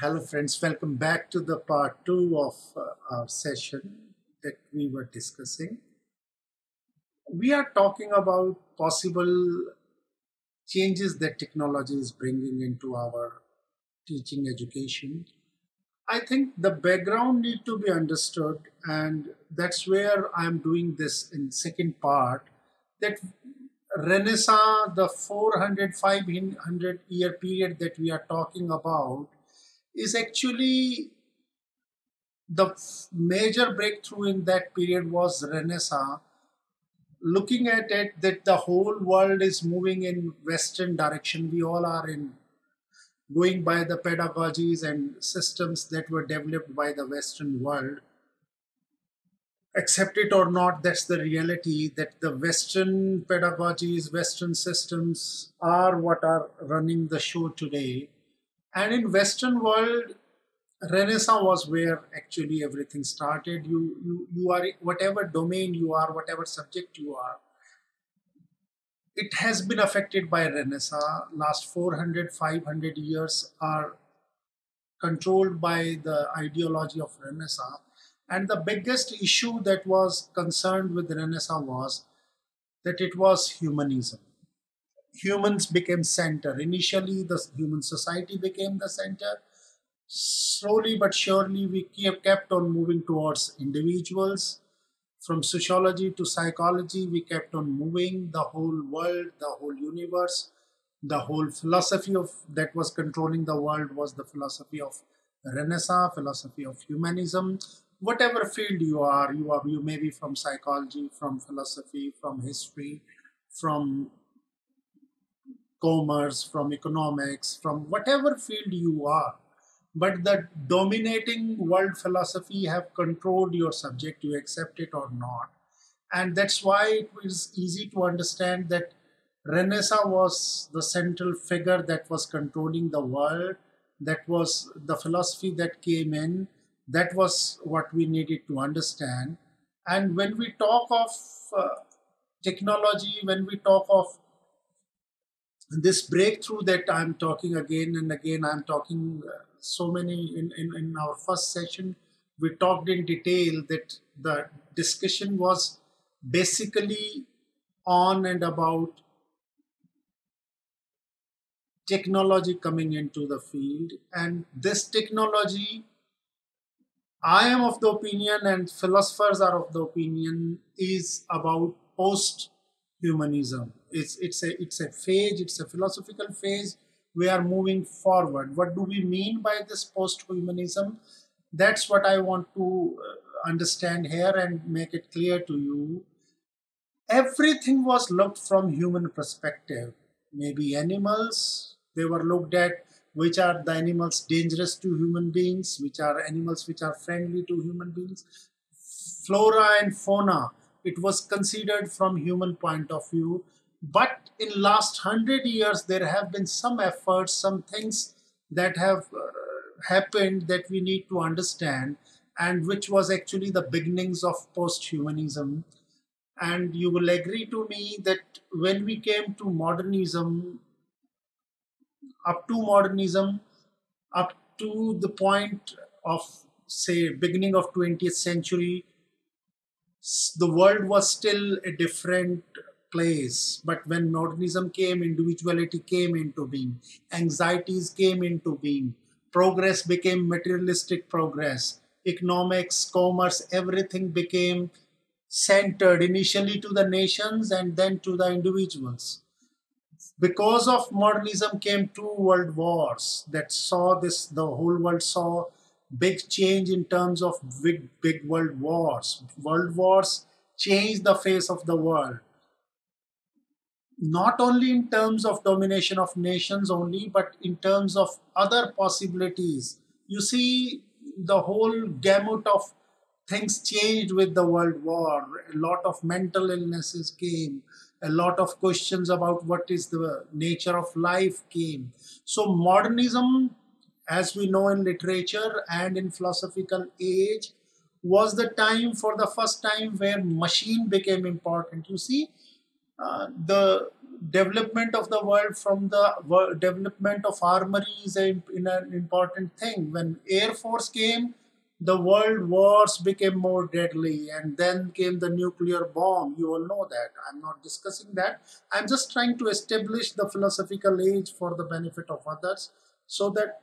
Hello, friends. Welcome back to the part two of our session that we were discussing. We are talking about possible changes that technology is bringing into our teaching education. I think the background need to be understood, and that's where I'm doing this in second part. That Renaissance, the 400, 500 year period that we are talking about, is actually the major breakthrough in that period was Renaissance. Looking at it, that the whole world is moving in Western direction. We all are in going by the pedagogies and systems that were developed by the Western world. Accept it or not, that's the reality that the Western pedagogies, Western systems are what are running the show today. And in Western world, Renaissance was where actually everything started. You are whatever domain you are, whatever subject you are. It has been affected by Renaissance. Last 400, 500 years are controlled by the ideology of Renaissance. And the biggest issue that was concerned with Renaissance was that it was humanism. Humans became center. Initially, the human society became the center. Slowly but surely, we kept on moving towards individuals. From sociology to psychology, we kept on moving. The whole world, the whole universe, the whole philosophy of that was controlling the world was the philosophy of Renaissance, philosophy of humanism. Whatever field you may be from psychology, from philosophy, from history, from commerce, from economics, from whatever field you are. But the dominating world philosophy have controlled your subject, you accept it or not. And that's why it was easy to understand that Renaissance was the central figure that was controlling the world. That was the philosophy that came in. That was what we needed to understand. And when we talk of technology, when we talk of this breakthrough that I'm talking again and again, I'm talking so many in our first session, we talked in detail that the discussion was basically on and about technology coming into the field. And this technology, I am of the opinion, and philosophers are of the opinion, is about post-humanism. It's a phase. It's a philosophical phase. We are moving forward. What do we mean by this post-humanism? That's what I want to understand here and make it clear to you. Everything was looked from human perspective. Maybe animals, they were looked at, which are the animals dangerous to human beings, which are animals which are friendly to human beings. Flora and fauna, it was considered from human point of view. But in last 100 years, there have been some efforts, some things that have happened that we need to understand, and which was actually the beginnings of post-humanism. And you will agree to me that when we came to modernism, up to modernism, up to the point of, say, beginning of 20th century, the world was still a different place. But when modernism came, individuality came into being, anxieties came into being, progress became materialistic progress, economics, commerce, everything became centered initially to the nations and then to the individuals. Because of modernism came two world wars that saw this, the whole world saw big change in terms of big world wars. World wars changed the face of the world, not only in terms of domination of nations only, but in terms of other possibilities. You see, the whole gamut of things changed with the world war. A lot of mental illnesses came, a lot of questions about what is the nature of life came. So modernism, as we know in literature and in philosophical age, was the time, for the first time, where machine became important. You see, the development of the world from the development of armory is an important thing. When Air Force came, the world wars became more deadly, and then came the nuclear bomb. You all know that. I'm not discussing that. I'm just trying to establish the philosophical age for the benefit of others, so that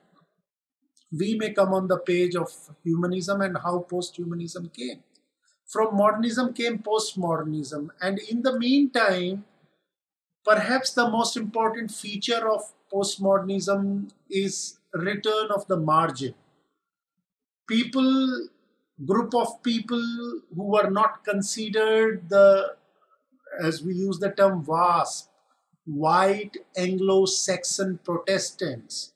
we may come on the page of humanism and how post-humanism came. From modernism came postmodernism, and in the meantime, perhaps the most important feature of postmodernism is return of the margin. People, group of people who were not considered the, as we use the term WASP, white Anglo-Saxon Protestants,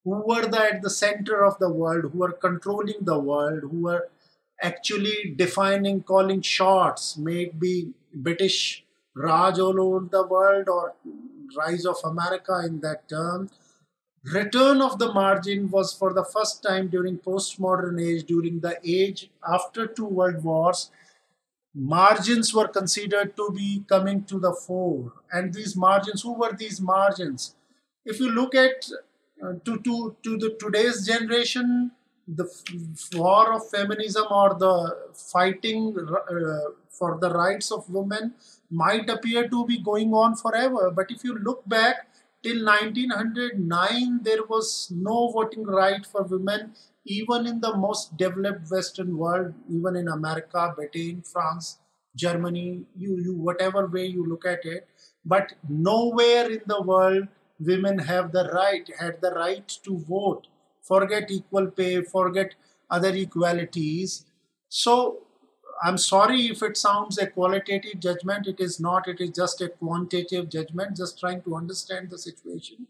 who were at the center of the world, who were controlling the world, who were actually defining, calling shots, may it be British Raj all over the world or rise of America in that term. Return of the margin was for the first time during postmodern age, during the age after two world wars. Margins were considered to be coming to the fore. And these margins, who were these margins? If you look at to the today's generation, the war of feminism or the fighting for the rights of women might appear to be going on forever. But if you look back till 1909, there was no voting right for women, even in the most developed Western world, even in America, Britain, France, Germany, you whatever way you look at it. But nowhere in the world women had the right to vote. Forget equal pay, forget other equalities. So I'm sorry if it sounds a qualitative judgment. It is not. It is just a quantitative judgment, just trying to understand the situation.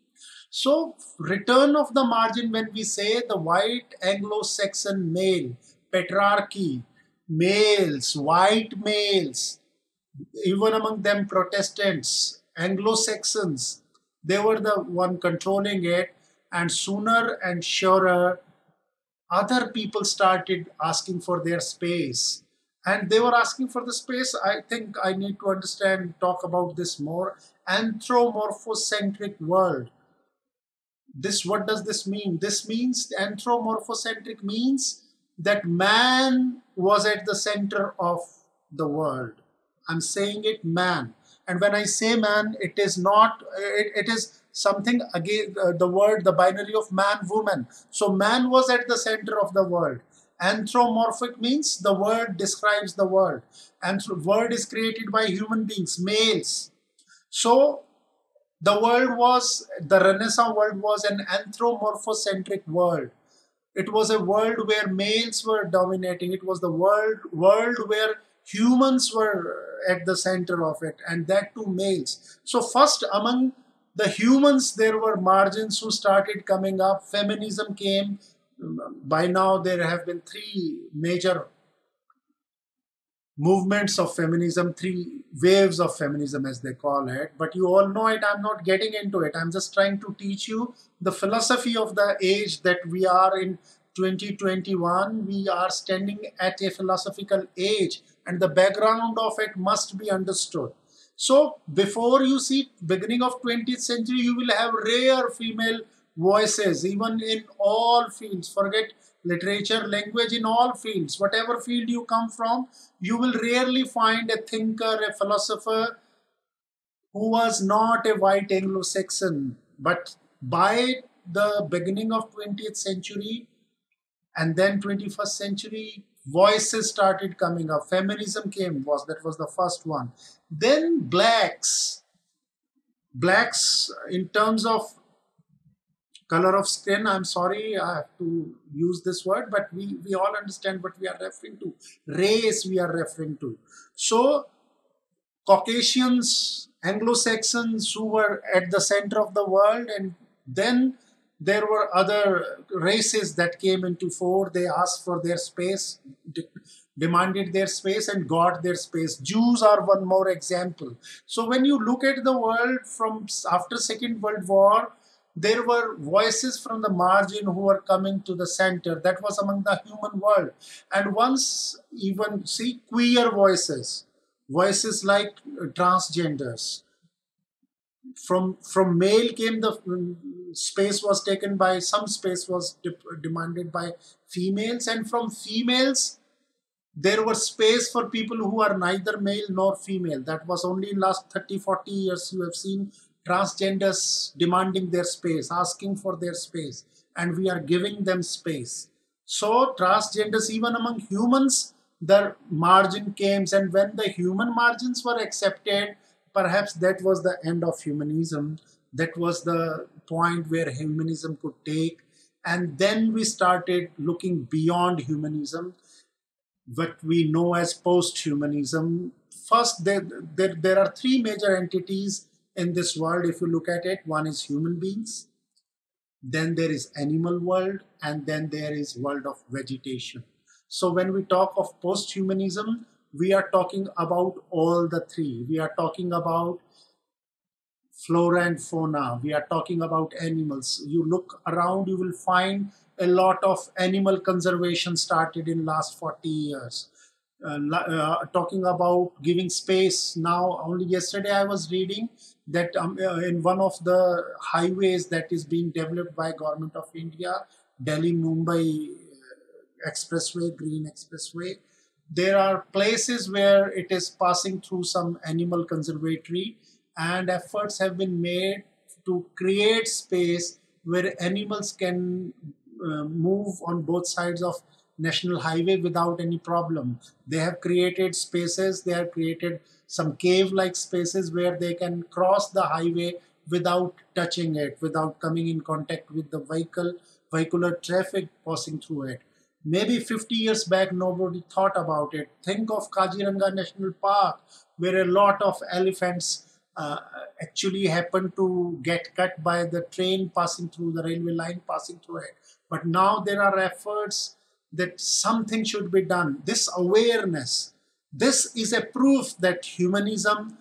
So return of the margin, when we say the white Anglo-Saxon male, patriarchy, males, white males, even among them Protestants, Anglo-Saxons, they were the one controlling it, and sooner and surer other people started asking for their space, and they were asking for the space. I think I need to understand, talk about this more. Anthropomorphocentric world. This, what does this mean? This means anthropomorphocentric means that man was at the center of the world. I'm saying it, man. And when I say man, it is not, it is something again, the word, the binary of man, woman. So man was at the center of the world. Anthropomorphic means the word describes the world. And word is created by human beings, males. So the world was, the Renaissance world was an anthropomorphocentric world. It was a world where males were dominating. It was the world where humans were at the center of it, and that too males. So first among the humans, there were margins who started coming up. Feminism came. By now there have been three major movements of feminism, three waves of feminism as they call it. But you all know it, I'm not getting into it. I'm just trying to teach you the philosophy of the age that we are in. 2021, we are standing at a philosophical age, and the background of it must be understood. So before you see beginning of 20th century, you will have rare female voices, even in all fields. Forget literature, language, in all fields. Whatever field you come from, you will rarely find a thinker, a philosopher who was not a white Anglo-Saxon. But by the beginning of 20th century and then 21st century, voices started coming up. Feminism came, that was the first one. Then blacks in terms of color of skin, I'm sorry I have to use this word, but we all understand what we are referring to. Race we are referring to. So Caucasians, Anglo-Saxons who were at the center of the world, and then there were other races that came into fore. They asked for their space, demanded their space, and got their space. Jews are one more example. So when you look at the world from after Second World War, there were voices from the margin who were coming to the center. That was among the human world. And once even see queer voices like transgenders, From male came the space was taken by some space was demanded by females, and from females there was space for people who are neither male nor female. That was only in last 30-40 years you have seen transgenders demanding their space, asking for their space, and we are giving them space. So transgenders, even among humans, the margin came, and when the human margins were accepted, perhaps that was the end of humanism. That was the point where humanism could take, and then we started looking beyond humanism, what we know as post-humanism. First, there are three major entities in this world, if you look at it. One is human beings, then there is animal world, and then there is world of vegetation. So when we talk of post-humanism, we are talking about all the three. We are talking about flora and fauna. We are talking about animals. You look around, you will find a lot of animal conservation started in last 40 years. Talking about giving space. Now, only yesterday I was reading that in one of the highways that is being developed by Government of India, Delhi Mumbai expressway, green expressway, there are places where it is passing through some animal conservatory, and efforts have been made to create space where animals can move on both sides of national highway without any problem. They have created spaces, they have created some cave like spaces where they can cross the highway without touching it, without coming in contact with the vehicular traffic passing through it. Maybe 50 years back nobody thought about it. Think of Kaziranga National Park, where a lot of elephants actually happen to get cut by the train passing through, the railway line passing through it. But now there are efforts that something should be done. This awareness, this is a proof that humanism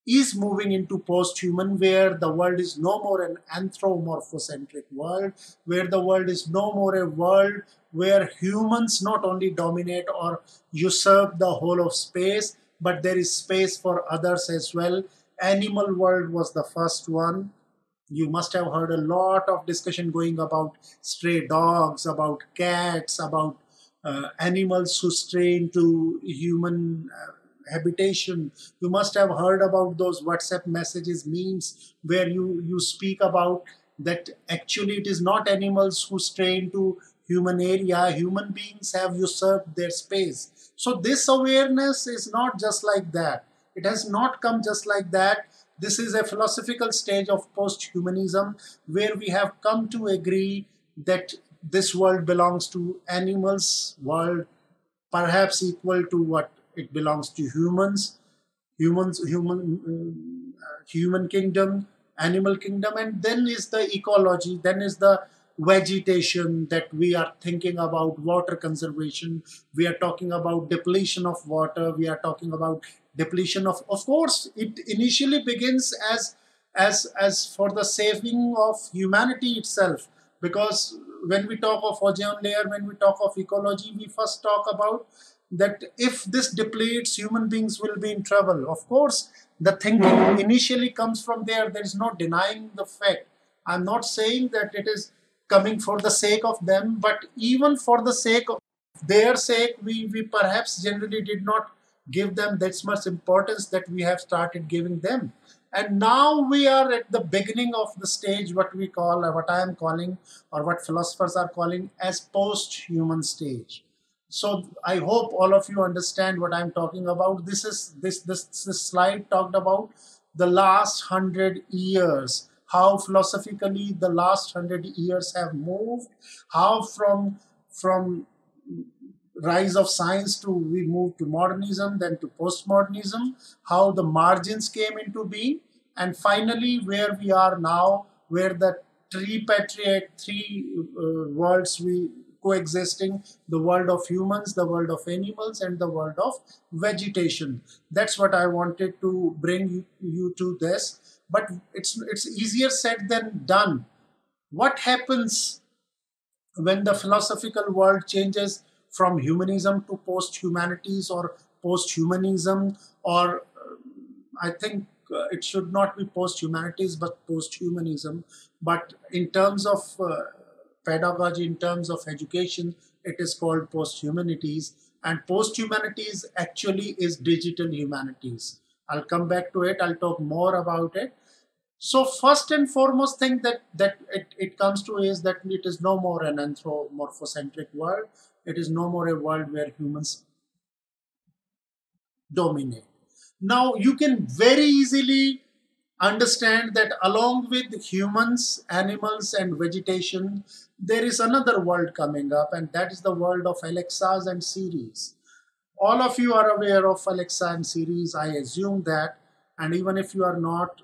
is moving into post-human, where the world is no more an anthropomorphocentric world, where the world is no more a world where humans not only dominate or usurp the whole of space, but there is space for others as well. Animal world was the first one. You must have heard a lot of discussion going about stray dogs, about cats, about animals who stray into human habitation. You must have heard about those WhatsApp messages, memes, where you speak about that actually it is not animals who stray into human area, human beings have usurped their space. So this awareness is not just like that. It has not come just like that. This is a philosophical stage of post-humanism where we have come to agree that this world belongs to animals world, perhaps equal to what it belongs to human kingdom, animal kingdom, and then is the ecology, then is the vegetation that we are thinking about, water conservation. We are talking about depletion of water. We are talking about depletion of course, it initially begins as for the saving of humanity itself. Because when we talk of ozone layer, when we talk of ecology, we first talk about that if this depletes, human beings will be in trouble. Of course, the thinking initially comes from there. There is no denying the fact. I'm not saying that it is coming for the sake of them, but even for the sake of their sake, we perhaps generally did not give them that much importance that we have started giving them. And now we are at the beginning of the stage, what we call, or what I am calling, or what philosophers are calling as post-human stage. So I hope all of you understand what I'm talking about. This slide talked about the last 100 years, how philosophically the last 100 years have moved, how from rise of science to we moved to modernism, then to postmodernism, how the margins came into being, and finally where we are now, where the three worlds we coexisting, the world of humans, the world of animals, and the world of vegetation. That's what I wanted to bring you to this. But it's easier said than done. What happens when the philosophical world changes from humanism to post-humanities or post-humanism, or I think it should not be post-humanities but post-humanism. But in terms of pedagogy, in terms of education, it is called post-humanities. And post-humanities actually is digital humanities. I'll come back to it. I'll talk more about it. So first and foremost thing it comes to is that it is no more an anthropomorphocentric world. It is no more a world where humans dominate. Now you can very easily understand that along with humans, animals, and vegetation, there is another world coming up, and that is the world of Alexas and Siris. All of you are aware of Alexa and Siris, I assume that, and even if you are not,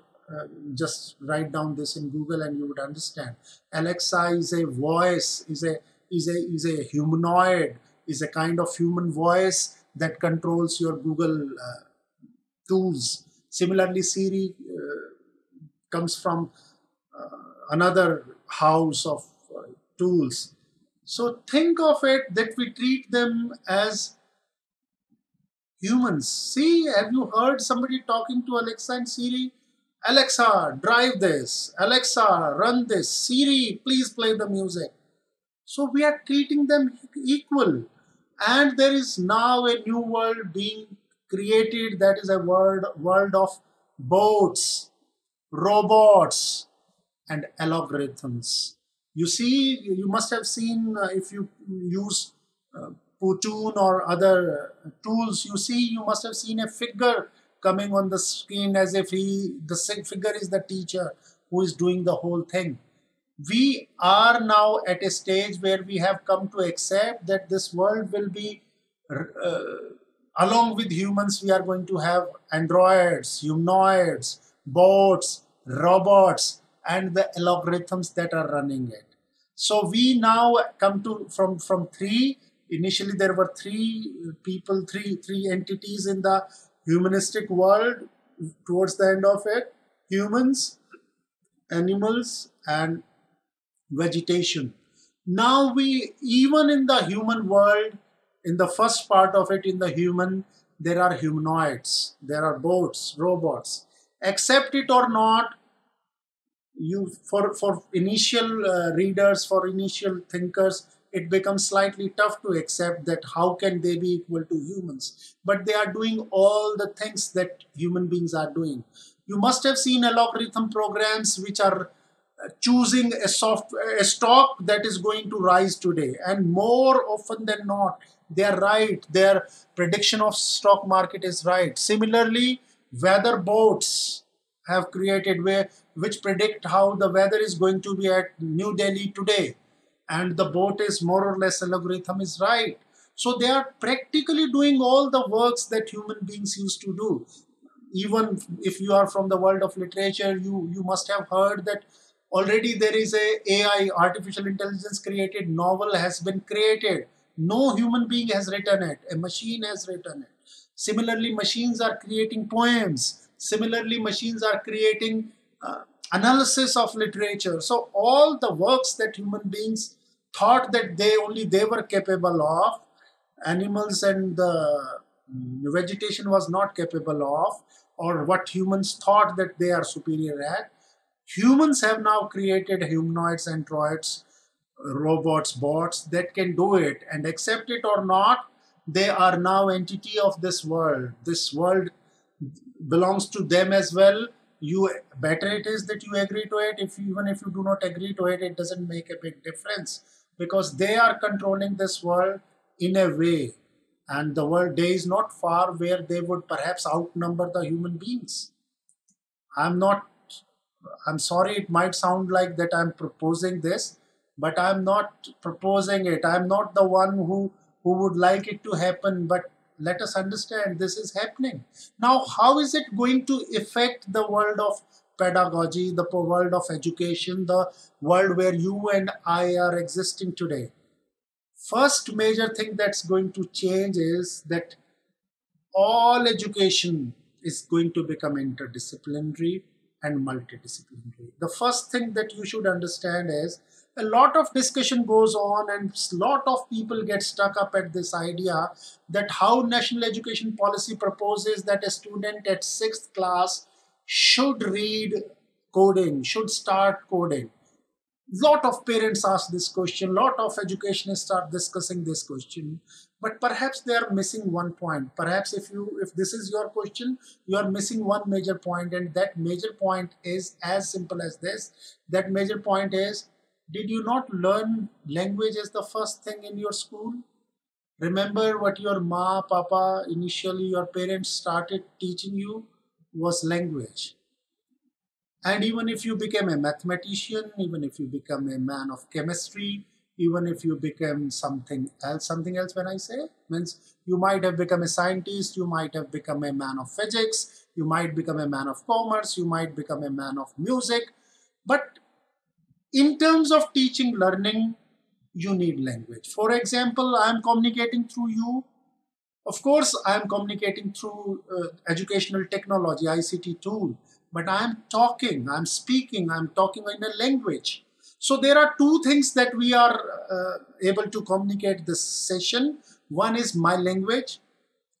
just write down this in Google and you would understand. Alexa is a voice, is a humanoid, is a kind of human voice that controls your Google tools. Similarly, Siri comes from another house of tools. So think of it that we treat them as humans. See, have you heard somebody talking to Alexa and Siri? Alexa, drive this. Alexa, run this. Siri, please play the music. So we are treating them equal. And there is now a new world being created, that is a world of bots, robots, and algorithms. You see, you must have seen if you use Putun or other tools, you must have seen a figure coming on the screen as if the figure is the teacher who is doing the whole thing. We are now at a stage where we have come to accept that this world will be, along with humans, we are going to have androids, humanoids, bots, robots, and the algorithms that are running it. So we now come to from three. Initially, there were three people, three entities in the humanistic world. Towards the end of it, humans, animals, and vegetation. Now even in the human world, in the first part of it, in the human, there are humanoids, there are bots, robots. Accept it or not, for initial readers, for initial thinkers, it becomes slightly tough to accept that how can they be equal to humans. But they are doing all the things that human beings are doing. You must have seen algorithm programs which are choosing a stock that is going to rise today, and more often than not they are right. Their prediction of stock market is right. Similarly, weather boats have created which predict how the weather is going to be at New Delhi today, and the boat is more or less algorithm is right. So they are practically doing all the works that human beings used to do. Even if you are from the world of literature, you must have heard that already there is a AI, artificial intelligence created novel has been created. No human being has written it. A machine has written it. Similarly, machines are creating poems. Similarly, machines are creating analysis of literature. So all the works that human beings thought that they were capable of, animals and the vegetation was not capable of, or what humans thought that they are superior at, humans have now created humanoids, androids, robots, bots that can do it. And accept it or not, they are now entity of this world. This world belongs to them as well. You better it is that you agree to it. Even if you do not agree to it, it doesn't make a big difference, because they are controlling this world in a way. And the world day is not far where they would perhaps outnumber the human beings. I'm sorry, it might sound like that I'm proposing this, but I'm not proposing it. I'm not the one who would like it to happen, but let us understand this is happening. Now, how is it going to affect the world of pedagogy, the world of education, the world where you and I are existing today? First major thing that's going to change is that all education is going to become interdisciplinary and multidisciplinary. The first thing that you should understand is a lot of discussion goes on and a lot of people get stuck up at this idea that how national education policy proposes that a student at 6th class should read coding, should start coding. Lot of parents ask this question, lot of educationists start discussing this question, but perhaps they are missing one point. Perhaps if this is your question, you are missing one major point, and that major point is as simple as this. That major point is, did you not learn language as the first thing in your school? Remember what your ma, papa, initially your parents started teaching you was language. And even if you became a mathematician, even if you become a man of chemistry, even if you become something else when I say, means you might have become a scientist, you might have become a man of physics, you might become a man of commerce, you might become a man of music. But in terms of teaching, learning, you need language. For example, I am communicating through you. Of course, I am communicating through educational technology, ICT tool, but I am talking, I'm speaking, I'm talking in a language. So there are two things that we are able to communicate this session. One is my language.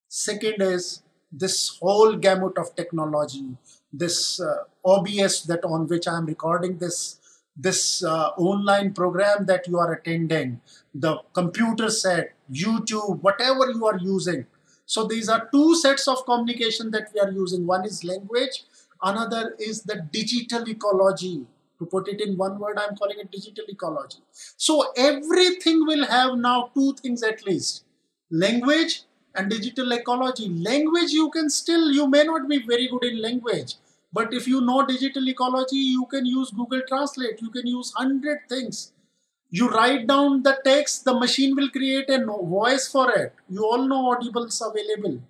Second is this whole gamut of technology, this OBS that on which I am recording this online program that you are attending, the computer set, YouTube, whatever you are using. So these are two sets of communication that we are using. One is language, another is the digital ecology. To put it in one word, I'm calling it digital ecology. So everything will have now two things at least: language and digital ecology. Language, you may not be very good in language, but if you know digital ecology, you can use Google Translate, you can use 100 things. You write down the text, the machine will create a voice for it. You all know Audible's available.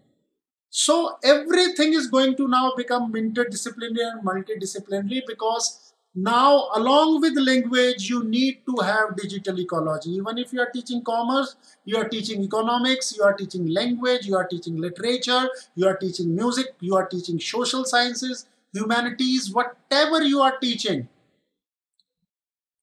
So everything is going to now become interdisciplinary and multidisciplinary, because now along with language, you need to have digital ecology. Even if you are teaching commerce, you are teaching economics, you are teaching language, you are teaching literature, you are teaching music, you are teaching social sciences, humanities, whatever you are teaching,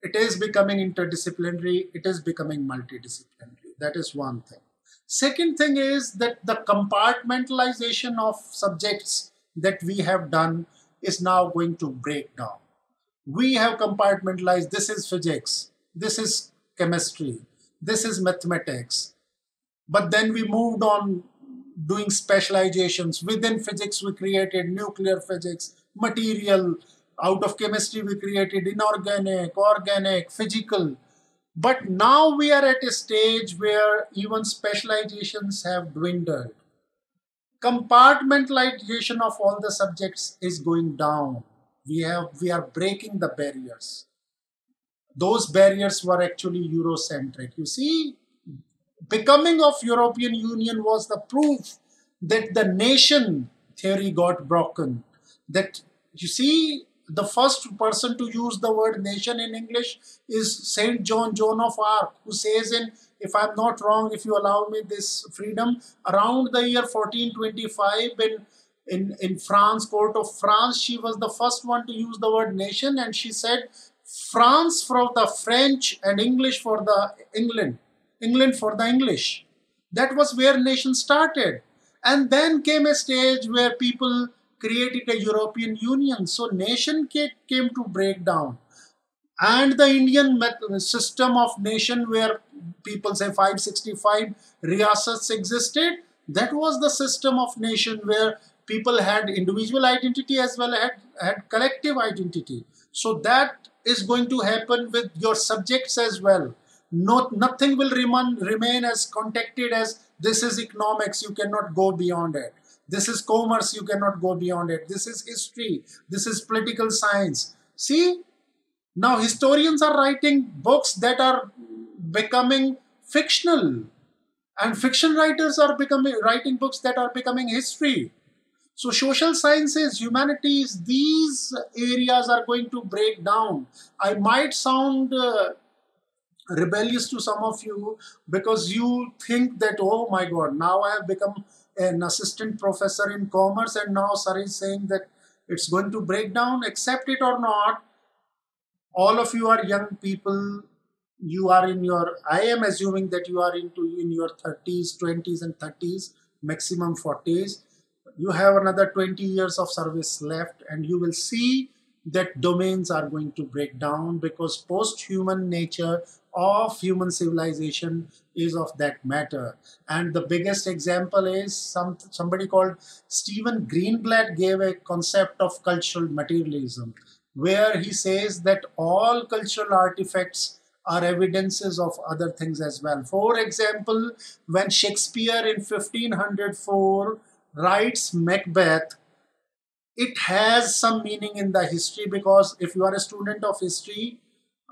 it is becoming interdisciplinary, it is becoming multidisciplinary. That is one thing. Second thing is that the compartmentalization of subjects that we have done is now going to break down. We have compartmentalized, this is physics, this is chemistry, this is mathematics. But then we moved on doing specializations. Within physics, we created nuclear physics, material. Out of chemistry, we created inorganic, organic, physical. But now we are at a stage where even specializations have dwindled. Compartmentalization of all the subjects is going down. We are breaking the barriers. Those barriers were actually Eurocentric. You see, becoming of European Union was the proof that the nation theory got broken. That, you see, the first person to use the word nation in English is Saint John, Joan of Arc, who says in, if I'm not wrong, if you allow me this freedom, around the year 1425 in France, court of France, she was the first one to use the word nation, and she said, France for the French and English for the England. England for the English. That was where nation started. And then came a stage where people created a European Union. So nation came to break down. And the Indian system of nation, where people say 565 riyasats existed, that was the system of nation where people had individual identity as well as had collective identity. So that is going to happen with your subjects as well. Nothing will remain as contacted as this is economics, you cannot go beyond it. This is commerce, you cannot go beyond it. This is history, this is political science. See, now historians are writing books that are becoming fictional, and fiction writers are writing books that are becoming history. So social sciences, humanities, these areas are going to break down. I might sound rebellious to some of you, because you think that, oh my God, now I have become an assistant professor in commerce and now sir is saying that it's going to break down. Accept it or not, all of you are young people. You are in your, I am assuming that you are in your 30s, 20s and 30s, maximum 40s. you have another 20 years of service left, and you will see that domains are going to break down, because post-human nature of human civilization is of that matter. And the biggest example is somebody called Stephen Greenblatt gave a concept of cultural materialism, where he says that all cultural artifacts are evidences of other things as well. For example, when Shakespeare in 1504 writes Macbeth, it has some meaning in the history, because if you are a student of history,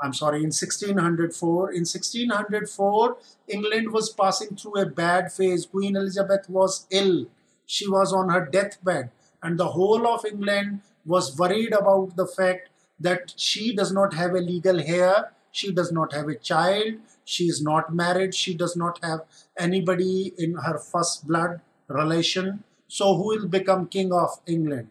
I'm sorry, in 1604, England was passing through a bad phase. Queen Elizabeth was ill. She was on her deathbed, and the whole of England was worried about the fact that she does not have a legal heir, she does not have a child, she is not married, she does not have anybody in her first blood relation. So who will become king of England?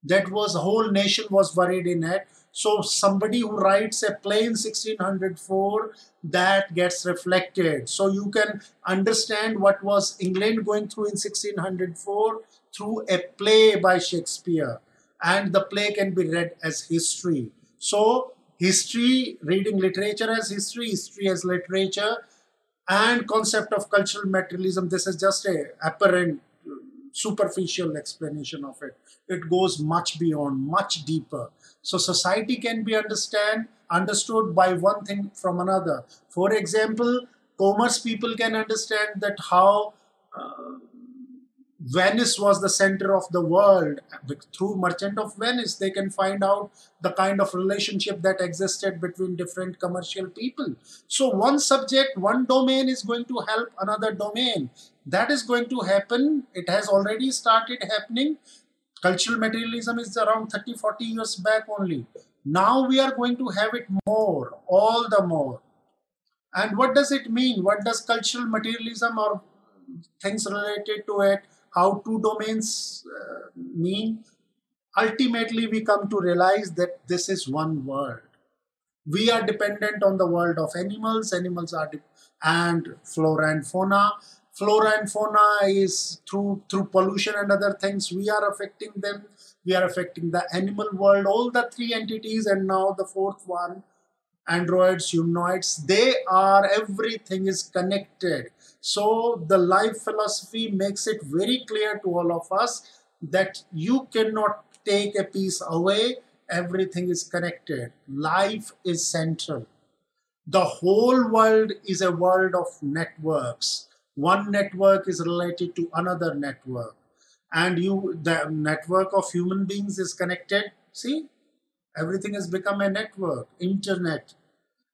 That was, the whole nation was worried in it. So somebody who writes a play in 1604, that gets reflected. So you can understand what was England going through in 1604 through a play by Shakespeare. And the play can be read as history. So history, reading literature as history, history as literature, and concept of cultural materialism, this is just a apparent superficial explanation of it. It goes much beyond, much deeper. So society can be understood by one thing from another. For example, commerce people can understand that how Venice was the center of the world. Through Merchant of Venice, they can find out the kind of relationship that existed between different commercial people. So one subject, one domain is going to help another domain. That is going to happen. It has already started happening. Cultural materialism is around 30, 40 years back only. Now we are going to have it more, all the more. And what does it mean? What does cultural materialism or things related to it, how two domains mean? Ultimately, we come to realize that this is one world. We are dependent on the world of animals. Animals are and flora and fauna. Flora and fauna is through pollution and other things. We are affecting them. We are affecting the animal world. All the three entities, and now the fourth one, androids, humanoids, they are, everything is connected. So the life philosophy makes it very clear to all of us that you cannot take a piece away, everything is connected. Life is central. The whole world is a world of networks. One network is related to another network, and the network of human beings is connected. See, everything has become a network, internet.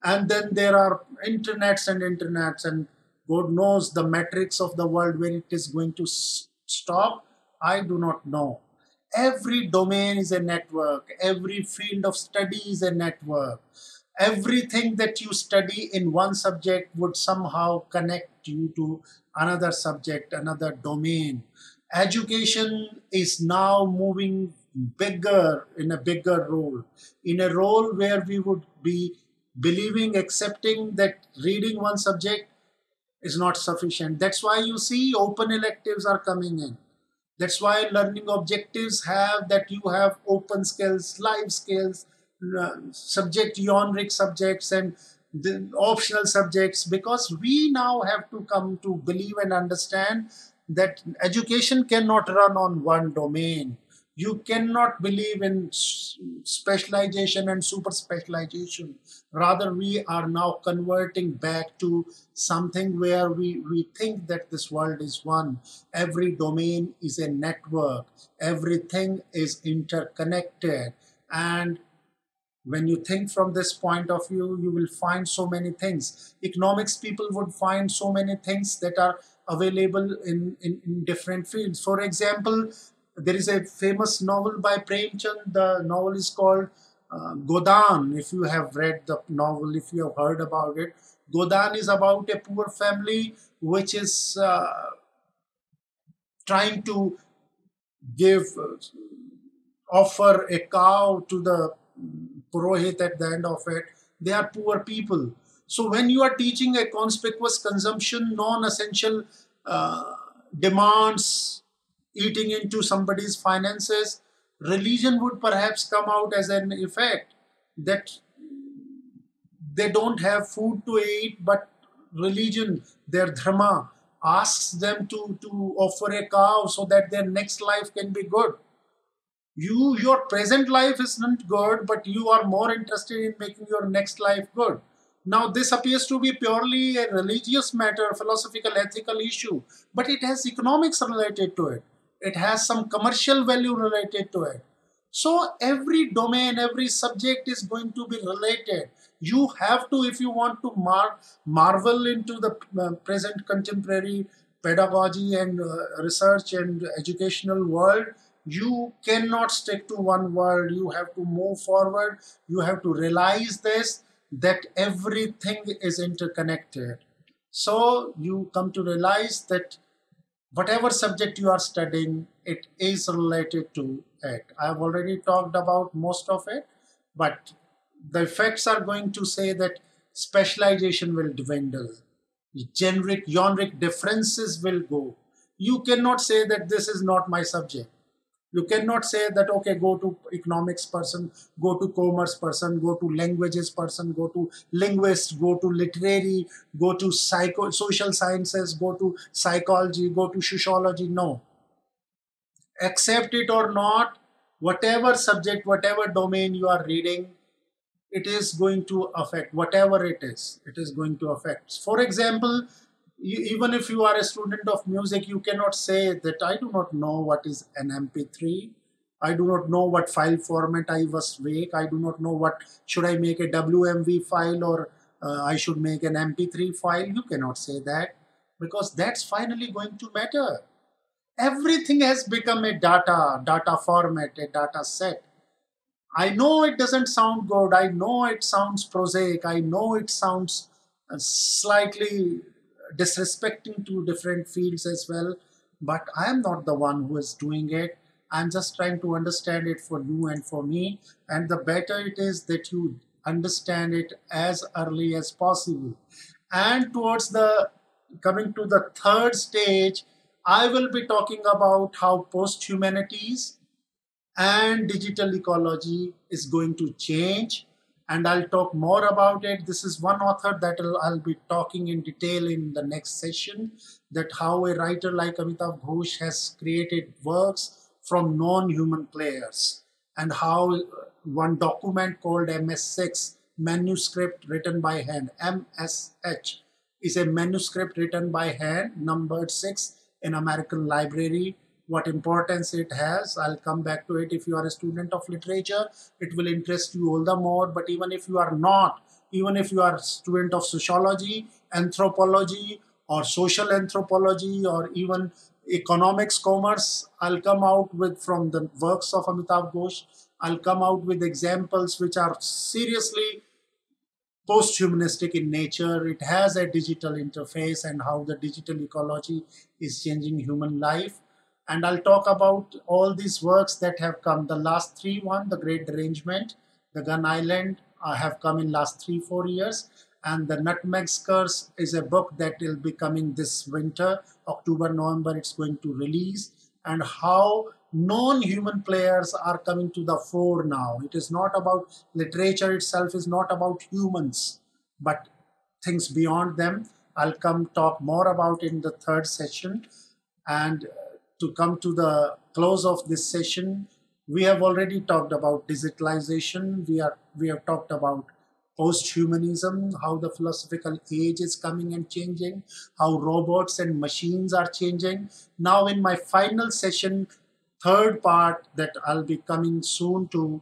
And then there are internets, and God knows the metrics of the world, where it is going to stop, I do not know. Every domain is a network, every field of study is a network. Everything that you study in one subject would somehow connect you to another subject, another domain. Education is now moving bigger, in a bigger role, in a role where we would be believing, accepting that reading one subject is not sufficient. That's why you see open electives are coming in. That's why learning objectives have that you have open skills, life skills, subject, generic subjects, and the optional subjects, because we now have to come to believe and understand that education cannot run on one domain. You cannot believe in specialization and super specialization. Rather, we are now converting back to something where we think that this world is one. Every domain is a network. Everything is interconnected. And when you think from this point of view, you will find so many things. Economics people would find so many things that are available in different fields. For example, there is a famous novel by Premchand. The novel is called Godan. If you have read the novel, if you have heard about it, Godan is about a poor family which is trying to give, offer a cow to the Purohit at the end of it. They are poor people. So when you are teaching a conspicuous consumption, non-essential demands eating into somebody's finances, religion would perhaps come out as an effect that they don't have food to eat, but religion, their dharma, asks them to offer a cow so that their next life can be good. Your present life isn't good, but you are more interested in making your next life good. Now this appears to be purely a religious matter, philosophical, ethical issue, but it has economics related to it. It has some commercial value related to it. So every domain, every subject is going to be related. You have to, if you want to marvel into the present contemporary pedagogy and research and educational world, you cannot stick to one world. You have to move forward. You have to realize this, that everything is interconnected. So you come to realize that whatever subject you are studying, it is related to it. I have already talked about most of it, but the effects are going to say that specialization will dwindle. Generic differences will go. You cannot say that this is not my subject. You cannot say that, okay, go to economics person, go to commerce person, go to languages person, go to linguist, go to literary, go to social sciences, go to psychology, go to sociology. No. Accept it or not, whatever subject, whatever domain you are reading, it is going to affect whatever it is going to affect. For example, even if you are a student of music, you cannot say that I do not know what is an MP3. I do not know what file format I was make. I do not know what should I make a WMV file or I should make an MP3 file. You cannot say that because that's finally going to matter. Everything has become a data format, a data set. I know it doesn't sound good. I know it sounds prosaic. I know it sounds slightly disrespecting to different fields as well. But I am not the one who is doing it. I'm just trying to understand it for you and for me. And the better it is that you understand it as early as possible. And towards the coming to the third stage, I will be talking about how post-humanities and digital ecology is going to change, and I'll talk more about it. This is one author that I'll be talking in detail in the next session, that how a writer like Amitav Ghosh has created works from non-human players, and how one document called MS6, manuscript written by hand, MSH, is a manuscript written by hand, numbered 6 in American Library. What importance it has, I'll come back to it. If you are a student of literature, it will interest you all the more. But even if you are not, even if you are a student of sociology, anthropology, or social anthropology, or even economics, commerce, I'll come out with, from the works of Amitav Ghosh, I'll come out with examples which are seriously post-humanistic in nature. It has a digital interface and how the digital ecology is changing human life. And I'll talk about all these works that have come. The last three, one, The Great Derangement, The Gun Island, have come in last 3-4 years. And The Nutmeg's Curse is a book that will be coming this winter, October, November, it's going to release. And how non-human players are coming to the fore now. It is not about literature itself, is not about humans, but things beyond them. I'll come talk more about in the third session. And to come to the close of this session, we have already talked about digitalization. We have talked about post-humanism, how the philosophical age is coming and changing, how robots and machines are changing. Now in my final session, third part that I'll be coming soon to,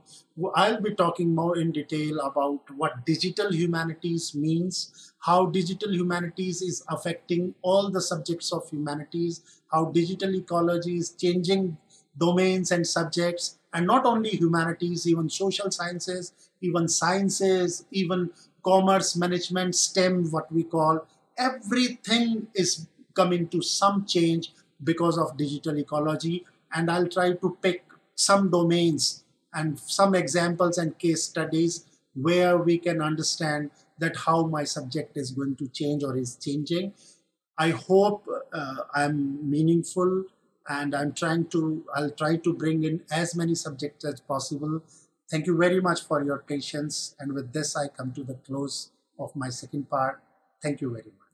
I'll be talking more in detail about what digital humanities means, how digital humanities is affecting all the subjects of humanities, how digital ecology is changing domains and subjects, and not only humanities, even social sciences, even commerce, management, STEM, what we call, everything is coming to some change because of digital ecology. And I'll try to pick some domains and some examples and case studies where we can understand that how my subject is going to change or is changing. I hope I'm meaningful and I'll try to bring in as many subjects as possible. Thank you very much for your patience. And with this, I come to the close of my second part. Thank you very much.